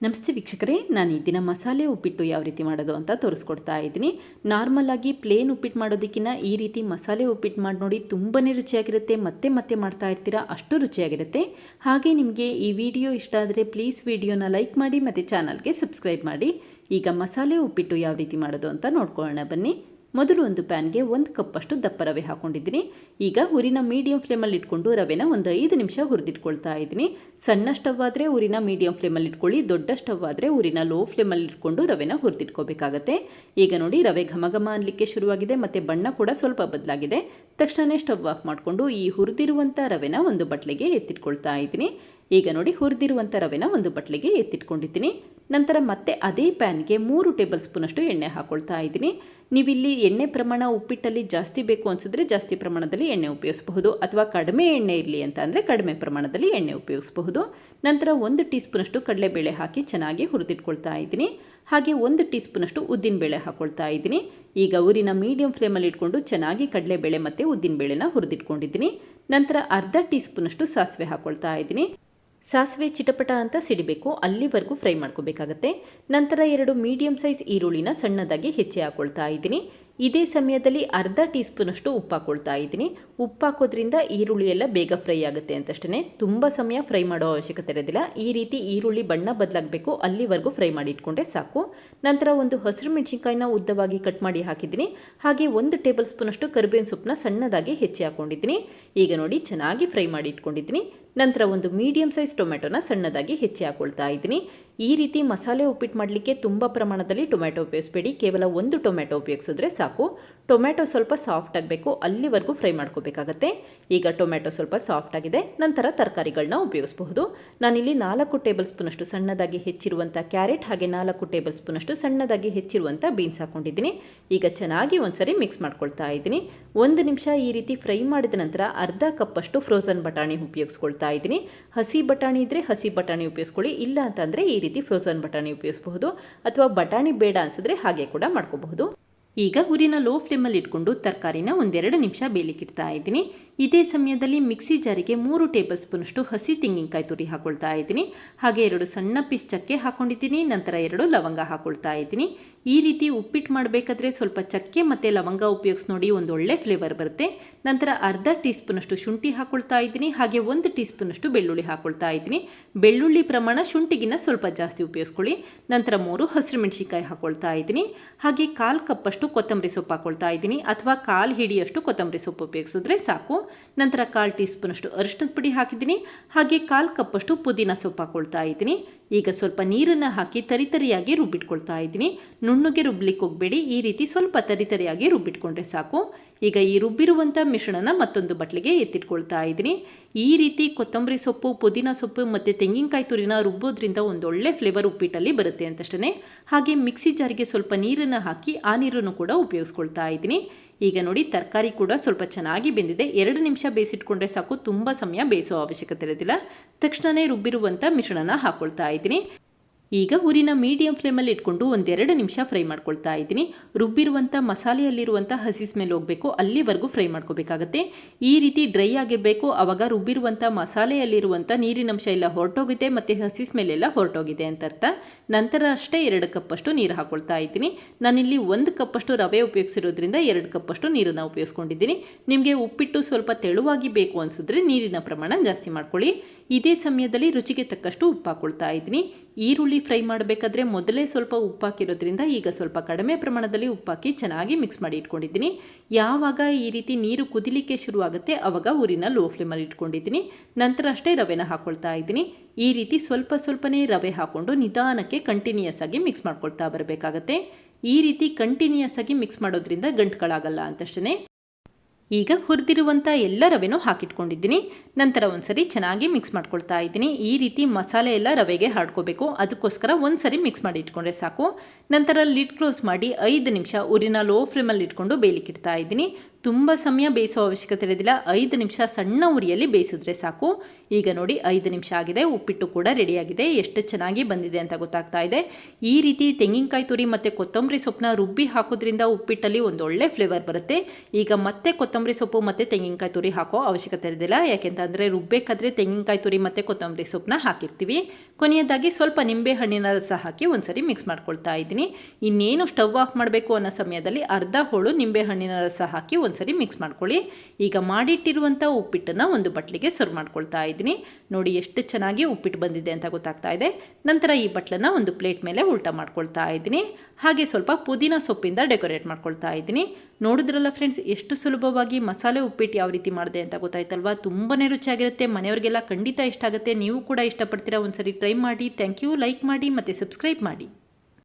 ನಮಸ್ತೆ ವೀಕ್ಷಕರೇ, ನಾನು ಈ ದಿನ ಮಸಾಲೆ ಉಪ್ಪಿಟ್ಟು ಯಾವ ರೀತಿ ಮಾಡೋದು ಅಂತ ತೋರಿಸ್ಕೊಡ್ತಾ ಇದ್ದೀನಿ. ನಾರ್ಮಲ್ ಆಗಿ ಪ್ಲೇನ್ ಉಪ್ಪಿಟ್ಟು ಮಾಡೋದಕ್ಕಿಂತ ಈ ರೀತಿ ಮಸಾಲೆ ಉಪ್ಪಿಟ್ಟು ಮಾಡಿ ನೋಡಿ, ತುಂಬಾ ರುಚಿಯಾಗಿರುತ್ತೆ. ಮತ್ತೆ ಮತ್ತೆ ಮಾಡ್ತಾ ಇರ್ತೀರಾ, ಅಷ್ಟು ರುಚಿಯಾಗಿರುತ್ತೆ. ಹಾಗೆ ನಿಮಗೆ ಈ ವಿಡಿಯೋ ಇಷ್ಟ ಆದರೆ ಪ್ಲೀಸ್ ವಿಡಿಯೋನ ಲೈಕ್ ಮಾಡಿ ಮತ್ತು ಚಾನಲ್ಗೆ ಸಬ್ಸ್ಕ್ರೈಬ್ ಮಾಡಿ. ಈಗ ಮಸಾಲೆ ಉಪ್ಪಿಟ್ಟು ಯಾವ ರೀತಿ ಮಾಡೋದು ಅಂತ ನೋಡ್ಕೊಳ್ಳೋಣ ಬನ್ನಿ. ಮೊದಲು ಒಂದು ಪ್ಯಾನ್ಗೆ 1 ಕಪ್ಪಷ್ಟು ದಪ್ಪ ರವೆ ಹಾಕೊಂಡಿದ್ದೀನಿ. ಈಗ ಉರಿನ ಮೀಡಿಯಂ ಫ್ಲೇಮಲ್ಲಿ ಇಟ್ಕೊಂಡು ರವೆನ ಒಂದು 5 ನಿಮಿಷ ಹುರಿದಿಟ್ಕೊಳ್ತಾ ಇದ್ದೀನಿ. ಸಣ್ಣ ಸ್ಟವ್ ಆದರೆ ಉರಿನ ಮೀಡಿಯಂ ಫ್ಲೇಮಲ್ಲಿ ಇಟ್ಕೊಳ್ಳಿ, ದೊಡ್ಡ ಸ್ಟವ್ ಆದರೆ ಉರಿನ ಲೋ ಫ್ಲೇಮಲ್ಲಿ ಇಟ್ಕೊಂಡು ರವೆನ ಹುರಿದಿಟ್ಕೋಬೇಕಾಗತ್ತೆ. ಈಗ ನೋಡಿ, ರವೆ ಘಮ ಘಮ ಅನ್ನಲಿಕ್ಕೆ ಶುರುವಾಗಿದೆ ಮತ್ತು ಬಣ್ಣ ಕೂಡ ಸ್ವಲ್ಪ ಬದಲಾಗಿದೆ. ತಕ್ಷಣ ಸ್ಟವ್ ಆಫ್ ಮಾಡಿಕೊಂಡು ಈ ಹುರಿದಿರುವಂಥ ರವೆನ ಒಂದು ಬಟ್ಲಿಗೆ ಎತ್ತಿಟ್ಕೊಳ್ತಾ ಇದ್ದೀನಿ. ಈಗ ನೋಡಿ, ಹುರಿದಿರುವಂಥ ರವೆನ ಒಂದು ಬಟ್ಲಿಗೆ ಎತ್ತಿಟ್ಕೊಂಡಿದ್ದೀನಿ. ನಂತರ ಮತ್ತೆ ಅದೇ ಪ್ಯಾನ್ಗೆ 3 ಟೇಬಲ್ ಸ್ಪೂನಷ್ಟು ಎಣ್ಣೆ ಹಾಕ್ಕೊಳ್ತಾ ಇದ್ದೀನಿ. ನೀವಿಲ್ಲಿ ಎಣ್ಣೆ ಪ್ರಮಾಣ ಉಪ್ಪಿಟ್ಟಲ್ಲಿ ಜಾಸ್ತಿ ಬೇಕು ಅನಿಸಿದ್ರೆ ಜಾಸ್ತಿ ಪ್ರಮಾಣದಲ್ಲಿ ಎಣ್ಣೆ ಉಪಯೋಗಿಸಬಹುದು, ಅಥವಾ ಕಡಿಮೆ ಎಣ್ಣೆ ಇರಲಿ ಅಂತ ಅಂದರೆ ಕಡಿಮೆ ಪ್ರಮಾಣದಲ್ಲಿ ಎಣ್ಣೆ ಉಪಯೋಗಿಸಬಹುದು. ನಂತರ 1 ಟೀ ಸ್ಪೂನಷ್ಟು ಕಡಲೆಬೇಳೆ ಹಾಕಿ ಚೆನ್ನಾಗಿ ಹುರಿದಿಟ್ಕೊಳ್ತಾ ಇದ್ದೀನಿ. ಹಾಗೆ 1 ಟೀ ಸ್ಪೂನಷ್ಟು ಉದ್ದಿನಬೇಳೆ ಹಾಕ್ಕೊಳ್ತಾ ಇದ್ದೀನಿ. ಈಗ ಉರಿನ ಮೀಡಿಯಂ ಫ್ಲೇಮಲ್ಲಿ ಇಟ್ಕೊಂಡು ಚೆನ್ನಾಗಿ ಕಡಲೆಬೇಳೆ ಮತ್ತು ಉದ್ದಿನಬೇಳೆನ ಹುರಿದಿಟ್ಕೊಂಡಿದ್ದೀನಿ. ನಂತರ ಅರ್ಧ ಟೀ ಸ್ಪೂನಷ್ಟು ಸಾಸಿವೆ ಹಾಕ್ಕೊಳ್ತಾ ಇದ್ದೀನಿ. ಸಾಸಿವೆ ಚಿಟಪಟ ಅಂತ ಸಿಡಿಬೇಕು, ಅಲ್ಲಿವರೆಗೂ ಫ್ರೈ ಮಾಡ್ಕೋಬೇಕಾಗತ್ತೆ. ನಂತರ 2 ಮೀಡಿಯಂ ಸೈಜ್ ಈರುಳ್ಳಿನ ಸಣ್ಣದಾಗಿ ಹೆಚ್ಚಿ ಹಾಕ್ಕೊಳ್ತಾ ಇದ್ದೀನಿ. ಇದೇ ಸಮಯದಲ್ಲಿ ಅರ್ಧ ಟೀ ಸ್ಪೂನಷ್ಟು ಉಪ್ಪು ಹಾಕ್ಕೊಳ್ತಾ ಇದ್ದೀನಿ. ಉಪ್ಪು ಹಾಕೋದ್ರಿಂದ ಈರುಳ್ಳಿ ಎಲ್ಲ ಬೇಗ ಫ್ರೈ ಆಗುತ್ತೆ ಅಂತಷ್ಟೇ, ತುಂಬ ಸಮಯ ಫ್ರೈ ಮಾಡೋ ಅವಶ್ಯಕತೆ ಇರೋದಿಲ್ಲ. ಈ ರೀತಿ ಈರುಳ್ಳಿ ಬಣ್ಣ ಬದಲಾಗಬೇಕು, ಅಲ್ಲಿವರೆಗೂ ಫ್ರೈ ಮಾಡಿ ಇಟ್ಕೊಂಡ್ರೆ ಸಾಕು. ನಂತರ ಒಂದು ಹಸಿರು ಮೆಣಸಿನ್ಕಾಯಿನ ಉದ್ದವಾಗಿ ಕಟ್ ಮಾಡಿ ಹಾಕಿದ್ದೀನಿ. ಹಾಗೆ 1 ಟೇಬಲ್ ಸ್ಪೂನಷ್ಟು ಕರಿಬೇವಿನ ಸೊಪ್ಪನ್ನ ಸಣ್ಣದಾಗಿ ಹೆಚ್ಚಿ ಹಾಕ್ಕೊಂಡಿದ್ದೀನಿ. ಈಗ ನೋಡಿ, ಚೆನ್ನಾಗಿ ಫ್ರೈ ಮಾಡಿ ಇಟ್ಕೊಂಡಿದ್ದೀನಿ. ನಂತರ ಒಂದು ಮೀಡಿಯಂ ಸೈಜ್ ಟೊಮೆಟೊನ ಸಣ್ಣದಾಗಿ ಹೆಚ್ಚಿ ಹಾಕ್ಕೊಳ್ತಾ ಇದ್ದೀನಿ. ಈ ರೀತಿ ಮಸಾಲೆ ಉಪ್ಪಿಟ್ಟು ಮಾಡಲಿಕ್ಕೆ ತುಂಬ ಪ್ರಮಾಣದಲ್ಲಿ ಟೊಮೆಟೊ ಉಪಯೋಗಿಸಬೇಡಿ, ಕೇವಲ 1 ಟೊಮೆಟೊ ಉಪಯೋಗಿಸಿದ್ರೆ ಸಾಕು. ಟೊಮೆಟೊ ಸ್ವಲ್ಪ ಸಾಫ್ಟ್ ಆಗಬೇಕು, ಅಲ್ಲಿವರೆಗೂ ಫ್ರೈ ಮಾಡ್ಕೋಬೇಕಾಗತ್ತೆ. ಈಗ ಟೊಮೆಟೊ ಸ್ವಲ್ಪ ಸಾಫ್ಟ್ ಆಗಿದೆ. ನಂತರ ತರಕಾರಿಗಳನ್ನ ಉಪಯೋಗಿಸಬಹುದು. ನಾನಿಲ್ಲಿ 4 ಟೇಬಲ್ ಸ್ಪೂನಷ್ಟು ಸಣ್ಣದಾಗಿ ಹೆಚ್ಚಿರುವಂಥ ಕ್ಯಾರೆಟ್, ಹಾಗೆ 4 ಟೇಬಲ್ ಸ್ಪೂನಷ್ಟು ಸಣ್ಣದಾಗಿ ಹೆಚ್ಚಿರುವಂಥ ಬೀನ್ಸ್ ಹಾಕ್ಕೊಂಡಿದ್ದೀನಿ. ಈಗ ಚೆನ್ನಾಗಿ ಒಂದ್ಸರಿ ಮಿಕ್ಸ್ ಮಾಡ್ಕೊಳ್ತಾ ಇದ್ದೀನಿ. 1 ನಿಮಿಷ ಈ ರೀತಿ ಫ್ರೈ ಮಾಡಿದ ನಂತರ ಅರ್ಧ ಕಪ್ಪಷ್ಟು ಫ್ರೋಝನ್ ಬಟಾಣಿ ಉಪಯೋಗಿಸ್ಕೊಳ್ತಾ ಇದ್ದೀನಿ. ಹಸಿ ಬಟಾಣಿ ಇದ್ದರೆ ಹಸಿ ಬಟಾಣಿ ಉಪಯೋಗಿಸ್ಕೊಳ್ಳಿ, ಇಲ್ಲ ಅಂತಂದರೆ ಈ ರೀತಿ ಫ್ರೋಝನ್ ಬಟಾಣಿ ಉಪಯೋಗಿಸಬಹುದು, ಅಥವಾ ಬಟಾಣಿ ಬೇಡ ಅನಿಸಿದ್ರೆ ಹಾಗೆ ಕೂಡ ಮಾಡ್ಕೋಬಹುದು. ಈಗ ಉರಿನ ಲೋ ಫ್ಲೇಮಲ್ಲಿ ಇಟ್ಕೊಂಡು ತರಕಾರಿನ 1-2 ನಿಮಿಷ ಬೇಯಲಿಕ್ಕಿಡ್ತಾ ಇದ್ದೀನಿ. ಇದೇ ಸಮಯದಲ್ಲಿ ಮಿಕ್ಸಿ ಜಾರಿಗೆ 3 ಟೇಬಲ್ ಸ್ಪೂನಷ್ಟು ಹಸಿ ತೆಂಗಿನಕಾಯಿ ತುರಿ ಹಾಕ್ಕೊಳ್ತಾ ಇದ್ದೀನಿ. ಹಾಗೆ 2 ಸಣ್ಣ ಪೀಸ್ ಚಕ್ಕೆ ಹಾಕ್ಕೊಂಡಿದ್ದೀನಿ. ನಂತರ 2 ಲವಂಗ ಹಾಕ್ಕೊಳ್ತಾ ಇದ್ದೀನಿ. ಈ ರೀತಿ ಉಪ್ಪಿಟ್ಟು ಮಾಡಬೇಕಾದ್ರೆ ಸ್ವಲ್ಪ ಚಕ್ಕೆ ಮತ್ತು ಲವಂಗ ಉಪಯೋಗಿಸಿ ನೋಡಿ, ಒಂದು ಒಳ್ಳೆ ಫ್ಲೇವರ್ ಬರುತ್ತೆ. ನಂತರ ಅರ್ಧ ಟೀ ಸ್ಪೂನಷ್ಟು ಶುಂಠಿ ಹಾಕ್ಕೊಳ್ತಾ ಇದ್ದೀನಿ. ಹಾಗೆ 1 ಟೀ ಸ್ಪೂನಷ್ಟು ಬೆಳ್ಳುಳ್ಳಿ ಹಾಕ್ಕೊಳ್ತಾ ಇದ್ದೀನಿ. ಬೆಳ್ಳುಳ್ಳಿ ಪ್ರಮಾಣ ಶುಂಠಿಗಿನ್ನ ಸ್ವಲ್ಪ ಜಾಸ್ತಿ ಉಪಯೋಗಿಸ್ಕೊಳ್ಳಿ. ನಂತರ 3 ಹಸಿರು ಮೆಣಸಿನ್ಕಾಯಿ ಹಾಕ್ಕೊಳ್ತಾ ಇದ್ದೀನಿ. ಹಾಗೆ 1/4 ಕಪ್ಪಷ್ಟು ಕೊತ್ತಂಬರಿ ಸೊಪ್ಪು ಹಾಕ್ಕೊಳ್ತಾ ಇದ್ದೀನಿ, ಅಥವಾ 1/4 ಹಿಡಿಯಷ್ಟು ಕೊತ್ತಂಬರಿ ಸೊಪ್ಪು ಉಪಯೋಗಿಸಿದ್ರೆ ಸಾಕು. ನಂತರ 1/4 ಟೀ ಸ್ಪೂನಷ್ಟು ಅರಿಶಿಣದ ಪುಡಿ ಹಾಕಿದ್ದೀನಿ. ಹಾಗೆ 1/4 ಕಪ್ಪಷ್ಟು ಪುದೀನ ಸೊಪ್ಪು ಹಾಕ್ಕೊಳ್ತಾ ಇದ್ದೀನಿ. ಈಗ ಸ್ವಲ್ಪ ನೀರನ್ನು ಹಾಕಿ ತರಿತರಿಯಾಗಿ ರುಬ್ಬಿಟ್ಕೊಳ್ತಾ ಇದ್ದೀನಿ. ನುಣ್ಣಗೆ ರುಬ್ಲಿಕ್ಕೆ ಹೋಗಬೇಡಿ, ಈ ರೀತಿ ಸ್ವಲ್ಪ ತರಿತರಿಯಾಗಿ ರುಬ್ಬಿಟ್ಕೊಂಡ್ರೆ ಸಾಕು. ಈಗ ಈ ರುಬ್ಬಿರುವಂಥ ಮಿಶ್ರಣನ ಮತ್ತೊಂದು ಬಟ್ಲಿಗೆ ಎತ್ತಿಟ್ಕೊಳ್ತಾ ಇದ್ದೀನಿ. ಈ ರೀತಿ ಕೊತ್ತಂಬರಿ ಸೊಪ್ಪು, ಪುದೀನ ಸೊಪ್ಪು ಮತ್ತು ತೆಂಗಿನಕಾಯಿ ತುರಿನ ರುಬ್ಬೋದ್ರಿಂದ ಒಂದೊಳ್ಳೆ ಫ್ಲೇವರ್ ಉಪ್ಪಿಟ್ಟಲ್ಲಿ ಬರುತ್ತೆ ಅಂತಷ್ಟೇ. ಹಾಗೆ ಮಿಕ್ಸಿ ಜಾರಿಗೆ ಸ್ವಲ್ಪ ನೀರನ್ನು ಹಾಕಿ ಆ ನೀರನ್ನು ಕೂಡ ಉಪಯೋಗಿಸ್ಕೊಳ್ತಾ ಇದ್ದೀನಿ. ಈಗ ನೋಡಿ, ತರಕಾರಿ ಕೂಡ ಸ್ವಲ್ಪ ಚೆನ್ನಾಗಿ ಬೆಂದಿದೆ. 2 ನಿಮಿಷ ಬೇಯಿಸಿಟ್ಕೊಂಡ್ರೆ ಸಾಕು, ತುಂಬ ಸಮಯ ಬೇಯಿಸೋ ಅವಶ್ಯಕತೆ ಇರೋದಿಲ್ಲ. ತಕ್ಷಣವೇ ರುಬ್ಬಿರುವಂಥ ಮಿಶ್ರಣನ ಹಾಕ್ಕೊಳ್ತಾ ಇದ್ದೀನಿ. ಈಗ ಉರಿನ ಮೀಡಿಯಂ ಫ್ಲೇಮಲ್ಲಿ ಇಟ್ಕೊಂಡು 1-2 ನಿಮಿಷ ಫ್ರೈ ಮಾಡ್ಕೊಳ್ತಾ ಇದ್ದೀನಿ. ರುಬ್ಬಿರುವಂಥ ಮಸಾಲೆಯಲ್ಲಿರುವಂಥ ಹಸಿ ಸ್ಮೆಲ್ ಹೋಗಬೇಕು, ಅಲ್ಲಿವರೆಗೂ ಫ್ರೈ ಮಾಡ್ಕೋಬೇಕಾಗತ್ತೆ. ಈ ರೀತಿ ಡ್ರೈ ಆಗಿರಬೇಕು, ಆವಾಗ ರುಬ್ಬಿರುವಂಥ ಮಸಾಲೆಯಲ್ಲಿರುವಂಥ ನೀರಿನಂಶ ಎಲ್ಲ ಹೊರಟೋಗಿದೆ ಮತ್ತು ಹಸಿ ಸ್ಮೆಲ್ ಎಲ್ಲ ಹೊರಟೋಗಿದೆ ಅಂತ ಅರ್ಥ. ನಂತರ ಅಷ್ಟೇ 2 ಕಪ್ಪಷ್ಟು ನೀರು ಹಾಕ್ಕೊಳ್ತಾ ಇದ್ದೀನಿ. ನಾನಿಲ್ಲಿ 1 ಕಪ್ಪಷ್ಟು ರವೆ ಉಪಯೋಗಿಸಿರೋದ್ರಿಂದ 2 ಕಪ್ಪಷ್ಟು ನೀರನ್ನು ಉಪಯೋಗಿಸ್ಕೊಂಡಿದ್ದೀನಿ. ನಿಮಗೆ ಉಪ್ಪಿಟ್ಟು ಸ್ವಲ್ಪ ತೆಳುವಾಗಿ ಬೇಕು ಅನಿಸಿದ್ರೆ ನೀರಿನ ಪ್ರಮಾಣ ಜಾಸ್ತಿ ಮಾಡ್ಕೊಳ್ಳಿ. ಇದೇ ಸಮಯದಲ್ಲಿ ರುಚಿಗೆ ತಕ್ಕಷ್ಟು ಉಪ್ಪು ಹಾಕ್ಕೊಳ್ತಾ ಇದ್ದೀನಿ. ಈರುಳ್ಳಿ ಫ್ರೈ ಮಾಡಬೇಕಾದ್ರೆ ಮೊದಲೇ ಸ್ವಲ್ಪ ಉಪ್ಪು ಹಾಕಿರೋದ್ರಿಂದ ಈಗ ಸ್ವಲ್ಪ ಕಡಿಮೆ ಪ್ರಮಾಣದಲ್ಲಿ ಉಪ್ಪು ಹಾಕಿ ಚೆನ್ನಾಗಿ ಮಿಕ್ಸ್ ಮಾಡಿ ಇಟ್ಕೊಂಡಿದ್ದೀನಿ. ಯಾವಾಗ ಈ ರೀತಿ ನೀರು ಕುದಿಲಿಕ್ಕೆ ಶುರುವಾಗುತ್ತೆ ಆವಾಗ ಉರಿನ ಲೋ ಫ್ಲೇಮಲ್ಲಿ ಇಟ್ಕೊಂಡಿದ್ದೀನಿ. ನಂತರ ಅಷ್ಟೇ ರವೆನ ಹಾಕ್ಕೊಳ್ತಾ ಇದ್ದೀನಿ. ಈ ರೀತಿ ಸ್ವಲ್ಪ ಸ್ವಲ್ಪನೇ ರವೆ ಹಾಕ್ಕೊಂಡು ನಿಧಾನಕ್ಕೆ ಕಂಟಿನ್ಯೂಯಸ್ ಆಗಿ ಮಿಕ್ಸ್ ಮಾಡ್ಕೊಳ್ತಾ ಬರಬೇಕಾಗತ್ತೆ. ಈ ರೀತಿ ಕಂಟಿನ್ಯೂಯಸ್ ಆಗಿ ಮಿಕ್ಸ್ ಮಾಡೋದ್ರಿಂದ ಗಂಟುಗಳಾಗಲ್ಲ ಅಂತಷ್ಟೇ. ಈಗ ಹುರಿದಿರುವಂಥ ಎಲ್ಲ ರವೆನೂ ಹಾಕಿಟ್ಕೊಂಡಿದ್ದೀನಿ. ನಂತರ ಒಂದ್ಸರಿ ಚೆನ್ನಾಗಿ ಮಿಕ್ಸ್ ಮಾಡ್ಕೊಳ್ತಾ ಇದ್ದೀನಿ. ಈ ರೀತಿ ಮಸಾಲೆ ಎಲ್ಲ ರವೆಗೆ ಹಾಡ್ಕೋಬೇಕು, ಅದಕ್ಕೋಸ್ಕರ ಒಂದ್ಸರಿ ಮಿಕ್ಸ್ ಮಾಡಿ ಇಟ್ಕೊಂಡ್ರೆ ಸಾಕು. ನಂತರ ಲಿಡ್ ಕ್ಲೋಸ್ ಮಾಡಿ 5 ನಿಮಿಷ ಉರಿನ ಲೋ ಫ್ಲೇಮಲ್ಲಿ ಇಟ್ಕೊಂಡು ಬೇಯಲಿಕ್ಕಿಡ್ತಾ ಇದ್ದೀನಿ. ತುಂಬ ಸಮಯ ಬೇಯಿಸೋ ಅವಶ್ಯಕತೆ ಇರೋದಿಲ್ಲ, 5 ನಿಮಿಷ ಸಣ್ಣ ಉರಿಯಲ್ಲಿ ಬೇಯಿಸಿದ್ರೆ ಸಾಕು. ಈಗ ನೋಡಿ 5 ನಿಮಿಷ ಆಗಿದೆ, ಉಪ್ಪಿಟ್ಟು ಕೂಡ ರೆಡಿಯಾಗಿದೆ. ಎಷ್ಟು ಚೆನ್ನಾಗಿ ಬಂದಿದೆ ಅಂತ ಗೊತ್ತಾಗ್ತಾ ಇದೆ. ಈ ರೀತಿ ತೆಂಗಿನಕಾಯಿ ತುರಿ ಮತ್ತು ಕೊತ್ತಂಬರಿ ಸೊಪ್ಪನ್ನ ರುಬ್ಬಿ ಹಾಕೋದ್ರಿಂದ ಉಪ್ಪಿಟ್ಟಲ್ಲಿ ಒಂದು ಒಳ್ಳೆ ಫ್ಲೇವರ್ ಬರುತ್ತೆ. ಈಗ ಮತ್ತೆ ಕೊತ್ತಂಬರಿ ಸೊಪ್ಪು ಮತ್ತು ತೆಂಗಿನಕಾಯಿ ತುರಿ ಹಾಕೋ ಅವಶ್ಯಕತೆ ಇರೋದಿಲ್ಲ, ಯಾಕೆಂತಂದರೆ ರುಬ್ಬೇಕಾದ್ರೆ ತೆಂಗಿನಕಾಯಿ ತುರಿ ಮತ್ತು ಕೊತ್ತಂಬರಿ ಸೊಪ್ಪನ್ನ ಹಾಕಿರ್ತೀವಿ. ಕೊನೆಯದಾಗಿ ಸ್ವಲ್ಪ ನಿಂಬೆ ಹಣ್ಣಿನ ರಸ ಹಾಕಿ ಒಂದ್ಸರಿ ಮಿಕ್ಸ್ ಮಾಡ್ಕೊಳ್ತಾ ಇದ್ದೀನಿ. ಇನ್ನೇನು ಸ್ಟವ್ ಆಫ್ ಮಾಡಬೇಕು ಅನ್ನೋ ಸಮಯದಲ್ಲಿ ಅರ್ಧ ಹೋಳು ನಿಂಬೆ ಹಣ್ಣಿನ ರಸ ಹಾಕಿ ಒಂದ್ಸರಿ ಮಿಕ್ಸ್ ಮಾಡ್ಕೊಳ್ಳಿ. ಈಗ ಮಾಡಿಟ್ಟಿರುವಂಥ ಉಪ್ಪಿಟ್ಟನ್ನು ಒಂದು ಬಟ್ಲಿಗೆ ಸರ್ವ್ ಮಾಡ್ಕೊಳ್ತಾ ಇದ್ದೀನಿ. ನೋಡಿ ಎಷ್ಟು ಚೆನ್ನಾಗಿ ಉಪ್ಪಿಟ್ಟು ಬಂದಿದೆ ಅಂತ ಗೊತ್ತಾಗ್ತಾ ಇದೆ. ನಂತರ ಈ ಬಟ್ಲನ್ನು ಒಂದು ಪ್ಲೇಟ್ ಮೇಲೆ ಉಲ್ಟಾ ಮಾಡ್ಕೊಳ್ತಾ ಇದ್ದೀನಿ. ಹಾಗೆ ಸ್ವಲ್ಪ ಪುದೀನ ಸೊಪ್ಪಿಂದ ಡೆಕೋರೇಟ್ ಮಾಡ್ಕೊಳ್ತಾ ಇದ್ದೀನಿ. ನೋಡಿದ್ರಲ್ಲ ಫ್ರೆಂಡ್ಸ್, ಎಷ್ಟು ಸುಲಭವಾಗಿ ಮಸಾಲೆ ಉಪ್ಪಿಟ್ಟು ಯಾವ ರೀತಿ ಮಾಡಿದೆ ಅಂತ ಗೊತ್ತಾಯ್ತಲ್ವಾ. ತುಂಬಾ ರುಚಿಯಾಗಿರುತ್ತೆ, ಮನೆಯವರಿಗೆಲ್ಲ ಖಂಡಿತ ಇಷ್ಟ ಆಗುತ್ತೆ. ನೀವು ಕೂಡ ಇಷ್ಟಪಡ್ತೀರಾ, ಒಂದ್ಸರಿ ಟ್ರೈ ಮಾಡಿ. Thank you. ಲೈಕ್ ಮಾಡಿ ಮತ್ತು ಸಬ್ಸ್ಕ್ರೈಬ್ ಮಾಡಿ.